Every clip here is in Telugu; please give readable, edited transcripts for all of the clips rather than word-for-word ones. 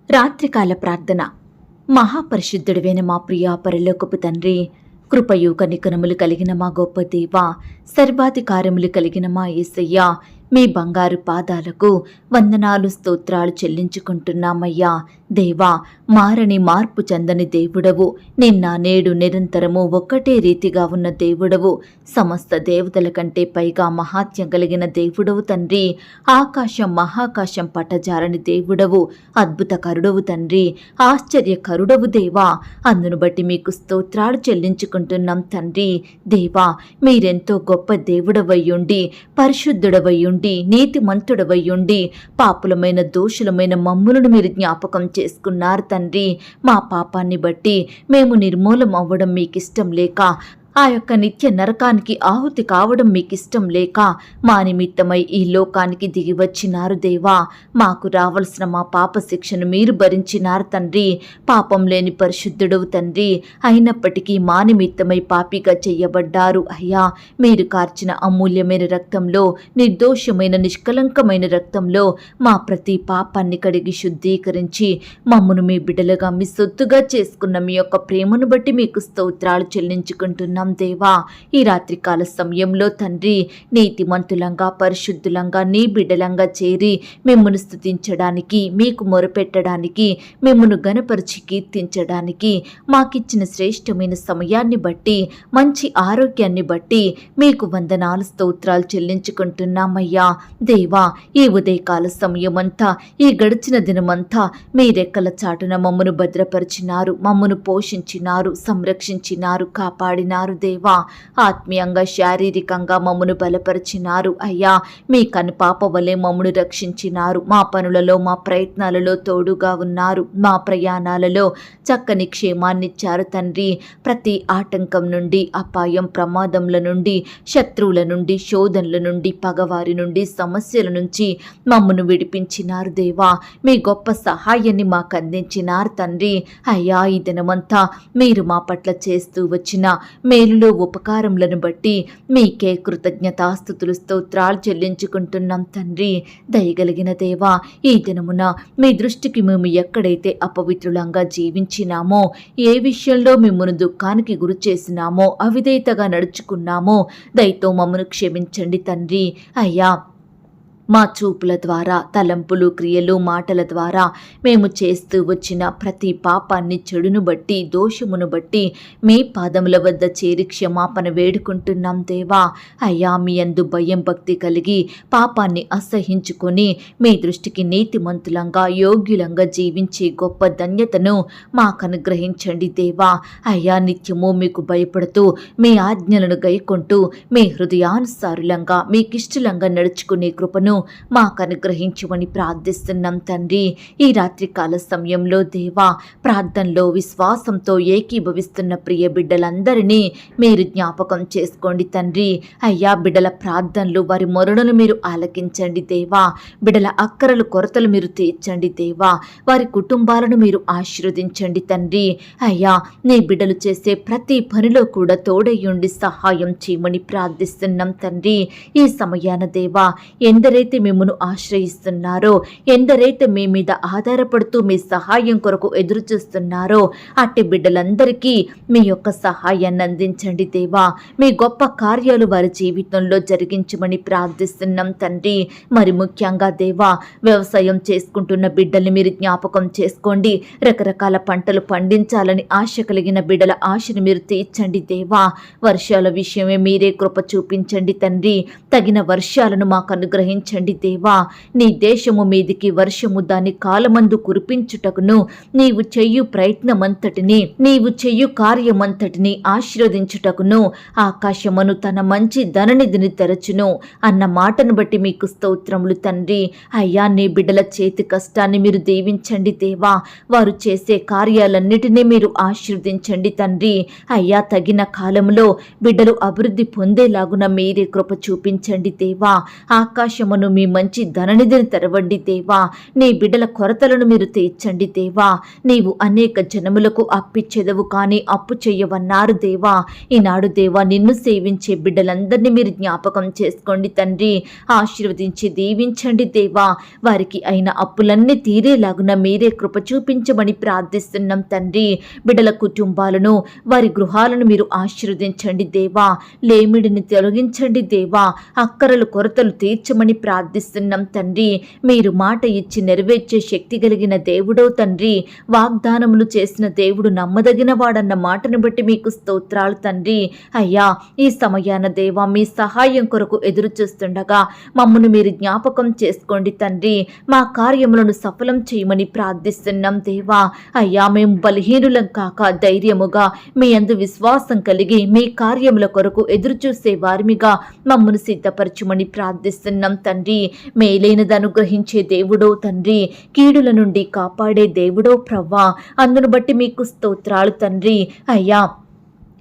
రాత్రికాల ప్రార్థన. మహాపరిశుద్ధుడైన మా ప్రియా పరలోకపు తండ్రి, కృపయు కనికరములు కలిగిన మా గొప్ప దేవా, సర్వాధికారములు కలిగిన మా యేసయ్యా, మీ బంగారు పాదాలకు వందనాలు స్తోత్రాలు చెల్లించుకుంటున్నామయ్యా. దేవా, మారని మార్పు చెందని దేవుడవు, నిన్న నేడు నిరంతరము ఒక్కటే రీతిగా ఉన్న దేవుడవు, సమస్త దేవతల కంటే పైగా మహాత్యం కలిగిన దేవుడవు తండ్రి. ఆకాశం మహాకాశం పట్టజారని దేవుడవు, అద్భుత కరుడవు తండ్రి, ఆశ్చర్యకరుడవు దేవా. అందును బట్టి మీకు స్తోత్రాలు చెల్లించుకుంటున్నాం తండ్రి. దేవా, మీరెంతో గొప్ప దేవుడవయ్యుండి, పరిశుద్ధుడవయ్యుండి, నీతిమంతుడవయ్యుండి, పాపులమైన దోషులమైన మమ్ములను మీరు జ్ఞాపకం చేసుకున్నారు తండ్రి. మా పాపాన్ని బట్టి మేము నిర్మూలం అవ్వడం మీకిష్టం లేక, ఆ యొక్క నిత్య నరకానికి ఆహుతి కావడం మీకిష్టం లేక మా నిమిత్తమై ఈ లోకానికి దిగి వచ్చినారు దేవా. మాకు రావలసిన మా పాప శిక్షను మీరు భరించినారు తండ్రి. పాపం లేని పరిశుద్ధుడవు తండ్రి, అయినప్పటికీ మా నిమిత్తమై పాపిగా చెయ్యబడ్డారు అయ్యా. మీరు కార్చిన అమూల్యమైన రక్తంలో, నిర్దోషమైన నిష్కలంకమైన రక్తంలో మా ప్రతి పాపాన్ని కడిగి శుద్ధీకరించి మమ్మను మీ బిడ్డలుగా మీ సొత్తుగా చేసుకున్న మీ యొక్క ప్రేమను బట్టి మీకు స్తోత్రాలు చెల్లించుకుంటున్నాం దేవా. ఈ రాత్రికాల సమయంలో తండ్రి, నీతిమంతులంగా పరిశుద్ధులంగా నీ బిడ్డలంగా చేరి మిమ్మను స్తుతించడానికి, మీకు మొరపెట్టడానికి, మిమ్మను గణపరిచి కీర్తించడానికి మాకిచ్చిన శ్రేష్టమైన సమయాన్ని బట్టి, మంచి ఆరోగ్యాన్ని బట్టి మీకు వందనాలు స్తోత్రాలు చెల్లించుకుంటున్నామయ్యా. దేవా, ఈ ఉదయకాల సమయమంతా, ఈ గడిచిన దినమంతా మీ రెక్కల చాటున మమ్మను భద్రపరిచినారు, మమ్మను పోషించినారు, సంరక్షించినారు, కాపాడినారు దేవా. ఆత్మీయంగా శారీరకంగా మమ్మను బలపరిచినారు అయ్యా. మీ కనుపాప వలె మమ్మను రక్షించినారు. మా పనులలో, మా ప్రయత్నాలలో తోడుగా ఉన్నారు. మా ప్రయాణాలలో చక్కని క్షేమాన్నిచ్చారు తండ్రి. ప్రతి ఆటంకం నుండి, అపాయం, ప్రమాదంల నుండి, శత్రువుల నుండి, శోధనల నుండి, పగవారి నుండి, సమస్యల నుంచి మమ్మను విడిపించినారు దేవా. మీ గొప్ప సహాయాన్ని మాకు అందించినారు తండ్రి. అయ్యా, ఈ దినమంతా మీరు మా పట్ల చేస్తూ వచ్చిన మేలులో ఉపకారములను బట్టి మీకే కృతజ్ఞతాస్తుతులు స్తోత్రాలు చెల్లించుకుంటున్నాం తండ్రి. దయగలిగిన దేవా, ఈ దినమున మీ దృష్టికి మేము ఎక్కడైతే అపవిత్రులంగా జీవించినామో, ఏ విషయంలో మిమ్మల్ని దుఃఖానికి గురి చేసినామో, అవిధేయతగా నడుచుకున్నామో దయతో మమ్మను క్షమించండి తండ్రి. అయ్యా, మా చూపుల ద్వారా, తలంపులు, క్రియలు, మాటల ద్వారా మేము చేస్తూ వచ్చిన ప్రతి పాపాన్ని, చెడును బట్టి, దోషమును బట్టి మీ పాదముల వద్ద చేరి క్షమాపణ వేడుకుంటున్నాం దేవా. అయ్యా, మీ యందు భయం భక్తి కలిగి పాపాన్ని అసహించుకొని మీ దృష్టికి నీతిమంతులంగా, యోగ్యులంగా జీవించే గొప్ప ధన్యతను మాకు అనుగ్రహించండి దేవా. అయ్యా, నిత్యము మీకు భయపడుతూ మీ ఆజ్ఞలను గైకొంటూ మీ హృదయానుసారులంగా, మీకిష్టలంగా నడుచుకునే కృపను మాకు అనుగ్రహించమని ప్రార్థిస్తున్నాం తండ్రి. ఈ రాత్రికాల సమయంలో దేవా, ప్రార్థనలో విశ్వాసంతో ఏకీభవిస్తున్న ప్రియ బిడ్డలందరినీ మీరు జ్ఞాపకం చేసుకోండి తండ్రి. అయ్యా, బిడ్డల ప్రార్థనలు, వారి మొరలను మీరు ఆలకించండి దేవా. బిడ్డల అక్కరలు, కొరతలు మీరు తీర్చండి దేవా. వారి కుటుంబాలను మీరు ఆశీర్వదించండి తండ్రి. అయ్యా, నీ బిడ్డలు చేసే ప్రతి పనిలో కూడా తోడయ్యుండి సహాయం చేయమని ప్రార్థిస్తున్నాం తండ్రి. ఈ సమయాన దేవా, ఎందరైతే మిమ్మను ఆశ్రయిస్తున్నారో, ఎందరైతే మీ మీద ఆధారపడుతూ మీ సహాయం కొరకు ఎదురు చూస్తున్నారో అట్టి బిడ్డలందరికీ మీ యొక్క సహాయాన్ని అందించండి దేవా. మీ గొప్ప కార్యాలు వారి జీవితంలో జరిగించమని ప్రార్థిస్తున్నాం తండ్రి. మరి ముఖ్యంగా దేవా, వ్యవసాయం చేసుకుంటున్న బిడ్డల్ని మీరు జ్ఞాపకం చేసుకోండి. రకరకాల పంటలు పండించాలని ఆశ కలిగిన బిడ్డల ఆశను మీరు తీర్చండి దేవా. వర్షాల విషయమే మీరే కృప చూపించండి తండ్రి. తగిన వర్షాలను మాకు అనుగ్రహించండి దేవా. నీ దేశము మీదికి వర్షము దాని కాలమందు కురిపించుటకును, నీవు చెయ్యు ప్రయత్నమంతటిని, నీవు చెయ్యు కార్యమంతటిని ఆశీర్వదించుటకును ఆకాశమును తన మంచి ధననిధిని తెరచును అన్న మాటను బట్టి మీకు స్తోత్రములు తండ్రి. అయ్యా, నీ బిడ్డల చేతి కష్టాన్ని మీరు దీవించండి దేవా. వారు చేసే కార్యాలన్నిటినీ మీరు ఆశీర్వదించండి తండ్రి. అయ్యా, తగిన కాలంలో బిడ్డలు అభివృద్ధి పొందేలాగున మీరే కృప చూపించండి దేవా. ఆకాశమును ద్వారాలను మీ మంచి ధననిధిని తెరవండి దేవా. నీ బిడ్డల కొరతలను మీరు తీర్చండి దేవా. నీవు అనేక జనములకు అప్పిచ్చెదవు కానీ అప్పు చెయ్యవన్నారు దేవా. ఈనాడు దేవా నిన్ను సేవించే బిడ్డలందరినీ మీరు జ్ఞాపకం చేసుకోండి తండ్రి. ఆశీర్వదించి దీవించండి దేవా. వారికి అయిన అప్పులన్నీ తీరేలాగున మీరే కృప చూపించమని ప్రార్థిస్తున్నాం తండ్రి. బిడ్డల కుటుంబాలను వారి గృహాలను మీరు ఆశీర్వదించండి దేవా. లేమిడిని తొలగించండి దేవా. అక్కరలు కొరతలు తీర్చమని ప్రార్థిస్తున్నాం తండ్రి. మీరు మాట ఇచ్చి నెరవేర్చే శక్తి కలిగిన దేవుడో తండ్రి. వాగ్దానములు చేసిన దేవుడు నమ్మదగిన వాడన్న మాటను బట్టి మీకు స్తోత్రాలు తండ్రి. అయ్యా ఈ సమయాన దేవా మీ సహాయం కొరకు ఎదురు చూస్తుండగా మమ్మను మీరు జ్ఞాపకం చేసుకోండి తండ్రి. మా కార్యములను సఫలం చేయమని ప్రార్థిస్తున్నాం దేవా. అయ్యా మేము బలహీనులం కాక ధైర్యముగా మీ యందు విశ్వాసం కలిగి మీ కార్యముల కొరకు ఎదురు చూసే వారిమిగా మమ్మను సిద్ధపరచుమని ప్రార్థిస్తున్నాం తండ్రి. మేలైనది అనుగ్రహించే దేవుడో తండ్రి. కీడుల నుండి కాపాడే దేవుడో ప్రవ్వా. అందును బట్టి మీకు స్తోత్రాలు తండ్రి. అయ్యా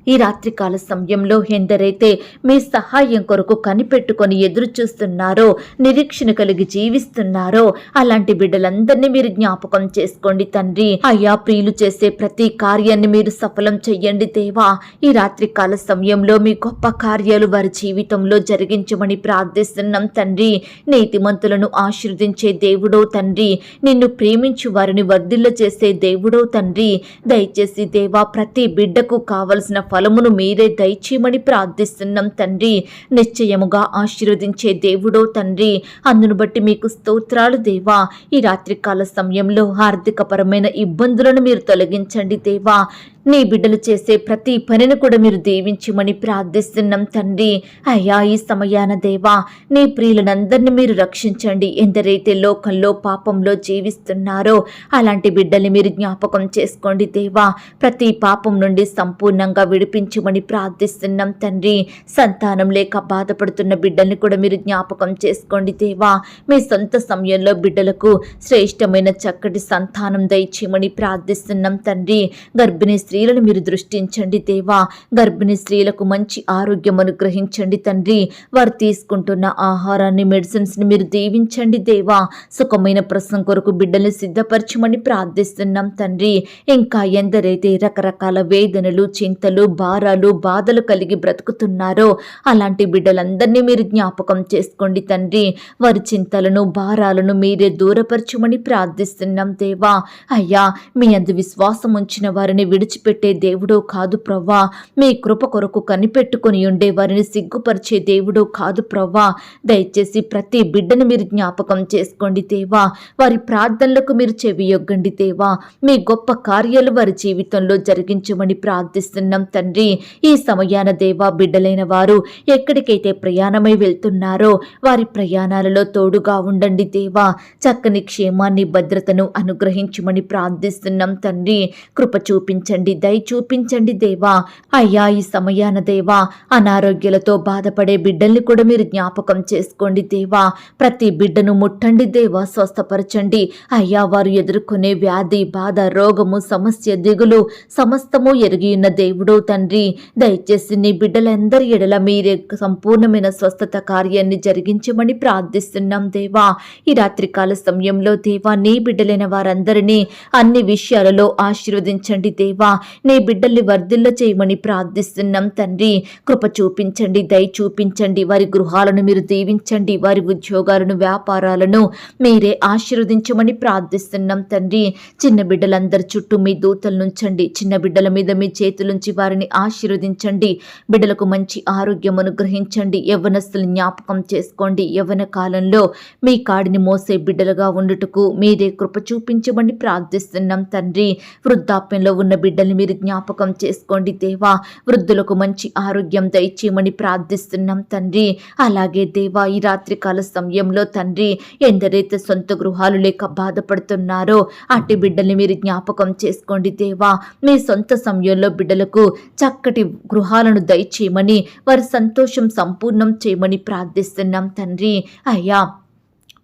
ఈ రాత్రికాల సమయంలో ఎందరైతే మీ సహాయం కొరకు కనిపెట్టుకొని ఎదురు చూస్తున్నారో, నిరీక్షణ కలిగి జీవిస్తున్నారో అలాంటి బిడ్డలందరినీ మీరు జ్ఞాపకం చేసుకోండి తండ్రి. అయ్యా ప్రియులు చేసే ప్రతి కార్యాన్ని మీరు సఫలం చెయ్యండి దేవా. ఈ రాత్రికాల సమయంలో మీ గొప్ప కార్యాలు వారి జీవితంలో జరిగించమని ప్రార్థిస్తున్నాం తండ్రి. నీతిమంతులను ఆశీర్వదించే దేవుడో తండ్రి. నిన్ను ప్రేమించు వారిని వర్ధిల్ల చేసే దేవుడో తండ్రి. దయచేసి దేవా ప్రతి బిడ్డకు కావలసిన ఫలమును మీరే దయచేయమని ప్రార్థిస్తున్నాం తండ్రి. నిశ్చయముగా ఆశీర్వదించే దేవుడో తండ్రి. అందును బట్టి మీకు స్తోత్రాలు దేవా. ఈ రాత్రికాల సమయంలో ఆర్థికపరమైన ఇబ్బందులను మీరు తొలగించండి దేవా. నీ బిడ్డలు చేసే ప్రతి పనిని కూడా మీరు దీవించమని ప్రార్థిస్తున్నాం తండ్రి. అయ్యా ఈ సమయాన దేవా నీ ప్రియులనందరినీ మీరు రక్షించండి. ఎందరైతే లోకంలో పాపంలో జీవిస్తున్నారో అలాంటి బిడ్డల్ని మీరు జ్ఞాపకం చేసుకోండి దేవా. ప్రతి పాపం నుండి సంపూర్ణంగా విడిపించమని ప్రార్థిస్తున్నాం తండ్రి. సంతానం లేక బాధపడుతున్న బిడ్డల్ని కూడా మీరు జ్ఞాపకం చేసుకోండి దేవా. మీ సొంత సమయంలో బిడ్డలకు శ్రేష్టమైన చక్కటి సంతానం దయచేయమని ప్రార్థిస్తున్నాం తండ్రి. గర్భిణీ స్త్రీలను మీరు దృష్టించండి దేవా. గర్భిణీ స్త్రీలకు మంచి ఆరోగ్యం అనుగ్రహించండి తండ్రి. వారు తీసుకుంటున్న ఆహారాన్ని మెడిసిన్స్ని మీరు దీవించండి దేవా. సుఖమైన ప్రసవం కొరకు బిడ్డల్ని సిద్ధపరచమని ప్రార్థిస్తున్నాం తండ్రి. ఇంకా ఎందరైతే రకరకాల వేదనలు, చింతలు, భారాలు, బాధలు కలిగి బ్రతుకుతున్నారో అలాంటి బిడ్డలందరినీ మీరు జ్ఞాపకం చేసుకోండి తండ్రి. వారి చింతలను, భారాలను మీరే దూరపరచమని ప్రార్థిస్తున్నాం దేవా. అయ్యా మీ అందు విశ్వాసం ఉంచిన వారిని విడిచిపెట్టే దేవుడో కాదు ప్రవ్వా. మీ కృప కొరకు కనిపెట్టుకుని ఉండే వారిని సిగ్గుపరిచే దేవుడో కాదు ప్రవ్వా. దయచేసి ప్రతి బిడ్డను మీరు జ్ఞాపకం చేసుకోండి దేవా. వారి ప్రార్థనలకు మీరు చెవియొగ్గండి దేవా. మీ గొప్ప కార్యాలు వారి జీవితంలో జరిగించమని ప్రార్థిస్తున్నాం తండ్రి. ఈ సమయాన దేవా బిడ్డలైన వారు ఎక్కడికైతే ప్రయాణమై వెళ్తున్నారో వారి ప్రయాణాలలో తోడుగా ఉండండి దేవా. చక్కని క్షేమాన్ని, భద్రతను అనుగ్రహించమని ప్రార్థిస్తున్నాం తండ్రి. కృప చూపించండి, దయ చూపించండి దేవా. అయ్యా ఈ సమయాన దేవా అనారోగ్యాలతో బాధపడే బిడ్డల్ని కూడా మీరు జ్ఞాపకం చేసుకోండి దేవా. ప్రతి బిడ్డను ముట్టండి దేవా, స్వస్థపరచండి. అయ్యా వారు ఎదుర్కొనే వ్యాధి, బాధ, రోగము, సమస్య, దిగులు సమస్తము ఎరిగి ఉన్న దేవుడో తండ్రి. దయచేసి నీ బిడ్డలందరి ఎడల మీరే సంపూర్ణమైన స్వస్థత కార్యాన్ని జరిగించమని ప్రార్థిస్తున్నాం దేవా. ఈ రాత్రికాల సమయంలో దేవా నీ బిడ్డలైన వారందరినీ అన్ని విషయాలలో ఆశీర్వదించండి దేవా. నీ బిడ్డల్ని వర్ధిల్ల చేయమని ప్రార్థిస్తున్నాం తండ్రి. కృప చూపించండి, దయ చూపించండి. వారి గృహాలను మీరు దీవించండి. వారి ఉద్యోగాలను, వ్యాపారాలను మీరే ఆశీర్వదించమని ప్రార్థిస్తున్నాం తండ్రి. చిన్న బిడ్డలందరి చుట్టూ మీ దూతలు నుంచండి. చిన్న బిడ్డల మీద మీ చేతులుంచి వారిని ఆశీర్వదించండి. బిడ్డలకు మంచి ఆరోగ్యం అనుగ్రహించండి. యవ్వనస్తులు జ్ఞాపకం చేసుకోండి. యవ్వన కాలంలో మీ కాడిని మోసే బిడ్డలుగా ఉండుటకు మీరే కృప చూపించమని ప్రార్థిస్తున్నాం తండ్రి. వృద్ధాప్యంలో ఉన్న బిడ్డల్ని మీరు జ్ఞాపకం చేసుకోండి దేవా. వృద్ధులకు మంచి ఆరోగ్యం దయచేయమని ప్రార్థిస్తున్నాం తండ్రి. అలాగే దేవా ఈ రాత్రికాల సమయంలో తండ్రి ఎందరైతే సొంత గృహాలు లేక బాధపడుతున్నారో అట్టి బిడ్డల్ని మీరు జ్ఞాపకం చేసుకోండి దేవా. మీ సొంత సమయంలో బిడ్డలకు చక్కటి గృహాలను దయచేయమని, వారి సంతోషం సంపూర్ణం చేయమని ప్రార్థిస్తున్నాం తండ్రి. అయ్యా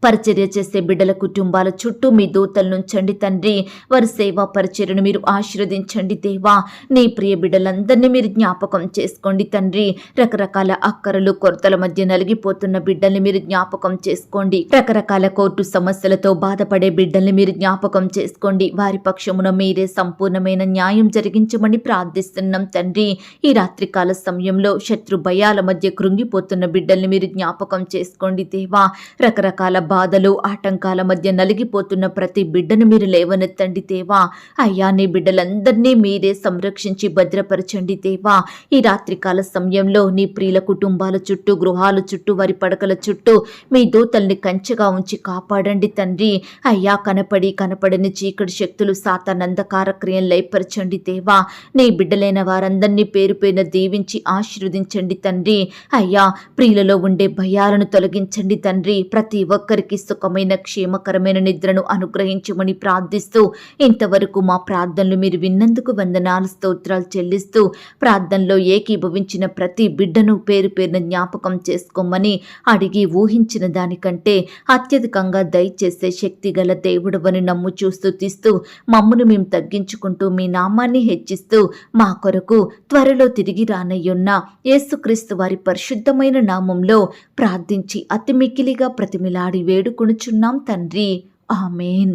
పరిచర్య చేసే బిడ్డల కుటుంబాల చుట్టూ మీ దూతలనుంచండి తండ్రి. వారి సేవా పరిచర్యను మీరు ఆశీర్వదించండి దేవా. నీ ప్రియ బిడ్డలందరినీ మీరు జ్ఞాపకం చేసుకోండి తండ్రి. రకరకాల అక్కరలు కొరతల మధ్య నలిగిపోతున్న బిడ్డల్ని మీరు జ్ఞాపకం చేసుకోండి. రకరకాల కోర్టు సమస్యలతో బాధపడే బిడ్డల్ని మీరు జ్ఞాపకం చేసుకోండి. వారి పక్షమున మీరే సంపూర్ణమైన న్యాయం జరిగించమని ప్రార్థిస్తున్నాం తండ్రి. ఈ రాత్రికాల సమయంలో శత్రు భయాల మధ్య కృంగిపోతున్న బిడ్డల్ని మీరు జ్ఞాపకం చేసుకోండి దేవా. రకరకాల బాధలు ఆటంకాల మధ్య నలిగిపోతున్న ప్రతి బిడ్డను మీరు లేవనెత్తండి దేవా. అయ్యా, నీ బిడ్డలందరినీ మీరే సంరక్షించి భద్రపరచండి దేవా. ఈ రాత్రికాల సమయంలో నీ ప్రియుల కుటుంబాల చుట్టూ, గృహాల చుట్టూ, వారి పడకల చుట్టూ మీ దూతల్ని కంచెగా ఉంచి కాపాడండి తండ్రి. అయ్యా, కనపడని చీకటి శక్తులు, సాతాను అంధకార క్రియలు లయపరచండి దేవా. నీ బిడ్డలైన వారందరినీ పేరు పేరున దీవించి ఆశీర్వదించండి తండ్రి. అయ్యా, ప్రియులలో ఉండే భయాలను తొలగించండి తండ్రి. ప్రతి ఒక్కరికి సుఖమైన క్షేమకరమైన నిద్రను అనుగ్రహించమని ప్రార్థిస్తూ, ఇంతవరకు మా ప్రార్థనలు మీరు విన్నందుకు వందనాలు, స్తోత్రాలు చెల్లిస్తూ, ప్రార్థనలో ఏకీభవించిన ప్రతి బిడ్డను పేరు పేరున జ్ఞాపకం చేసుకోమని అడిగి ఊహించిన దానికంటే అత్యధికంగా దయచేసే శక్తి గల దేవుడవని నమ్ముచూ స్తుతిస్తూ, మమ్మును మేము తగ్గించుకుంటూ మీ నామాన్ని హెచ్చిస్తూ, మా కొరకు త్వరలో తిరిగి రానయ్యున్న యేసుక్రీస్తు వారి పరిశుద్ధమైన నామంలో ప్రార్థించి అతి మిక్కిలిగా ప్రతిమిలాడి వేడుకొనుచున్నాం తండ్రి. ఆమేన్.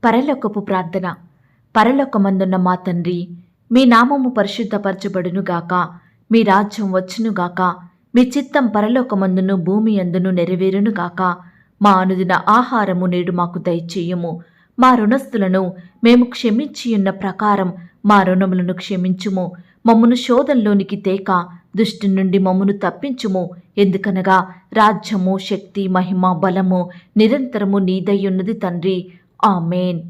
పరలోకపు ప్రార్థన. పరలోకమందున్న మా తండ్రి, మీ నామము పరిశుద్ధపరచబడునుగాక. మీ రాజ్యం వచ్చునుగాక. మీ చిత్తం పరలోకమందును భూమి యందును నెరవేరునుగాక. మా అనుదిన ఆహారము నేడు మాకు దయచేయుము. మా రుణస్థులను మేము క్షమించియున్న ప్రకారం మా రుణములను క్షమించుము. మమ్మను శోధంలోనికి తేక దుష్టు నుండి మమ్మను తప్పించుము. ఎందుకనగా రాజ్యము, శక్తి, మహిమ, బలము నిరంతరము నీదయ్యున్నది తండ్రి. ఆమేన్.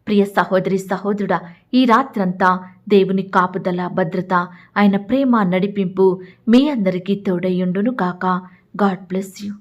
ప్రియ సహోదరి సహోదరుడా, ఈ రాత్రంతా దేవుని కాపుదల, భద్రత, ఆయన ప్రేమ, నడిపింపు మీ అందరికీ తోడయ్యుండును గాక. God bless you.